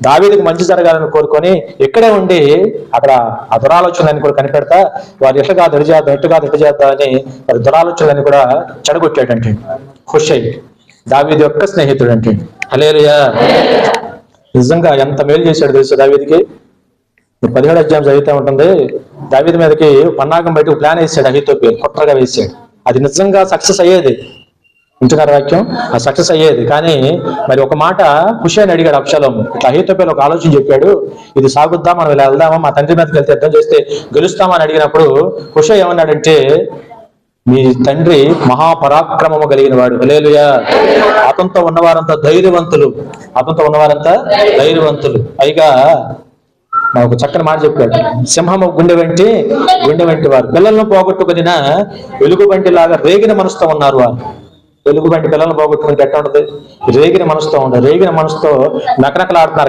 దావీదుకు మంచి జరగాలని కోరుకొని ఇక్కడే ఉండి అక్కడ ఆ దురాలోచనని కూడా కనిపెడతా వారు ఎట్లా కాదు ఎటు చేద్దాం ఎటు కాదు ఎటు చేద్దాం అని వారి దురాలోచనని కూడా చెడగొట్టాడంటే హుషై దావీదు యొక్క స్నేహితుడు అంటే. హల్లెలూయా. నిజంగా ఎంత మేలు చేశాడు తెలుసు దావీదుకి. 17 అధ్యాయం చదివితే ఉంటుంది. దావీదు మీదకి పన్నాగం బయటకు ప్లాన్ వేసాడు, అహీతోపెలు కుట్రగా వేసాడు. అది నిజంగా సక్సెస్ అయ్యేది, వింటున్నారు వాక్యం, ఆ సక్సెస్ అయ్యేది. కానీ మరి ఒక మాట హుషైని అడిగాడు అబ్షాలోము. ఇట్లా అహీతోపెలు ఒక ఆలోచన చెప్పాడు, ఇది సాగుద్దా, మనం ఇలా వెళ్దామా, మా తండ్రి మీదకి వెళ్తే యుద్ధం చేస్తే గెలుస్తామని అడిగినప్పుడు హుషై ఏమన్నాడంటే, మీ తండ్రి మహాపరాక్రమము కలిగిన వాడు. హల్లెలూయా. అతనితో ఉన్నవారంతా ధైర్యవంతులు, అతనితో ఉన్నవారంతా ధైర్యవంతులు. పైగా ఒక చక్కని మాట చెప్పాడు, సింహము గుండె వంటి వారు, పిల్లలను పోగొట్టుకుని వెలుగు బంటి లాగా రేగిన మనసుతో ఉన్నారు వారు. వెలుగు బంటి పిల్లలను పోగొట్టుకుని ఎట్లా ఉంటుంది, రేగిన మనసుతో ఉండదు, రేగిన మనసుతో నకనకలాడుతున్నారు.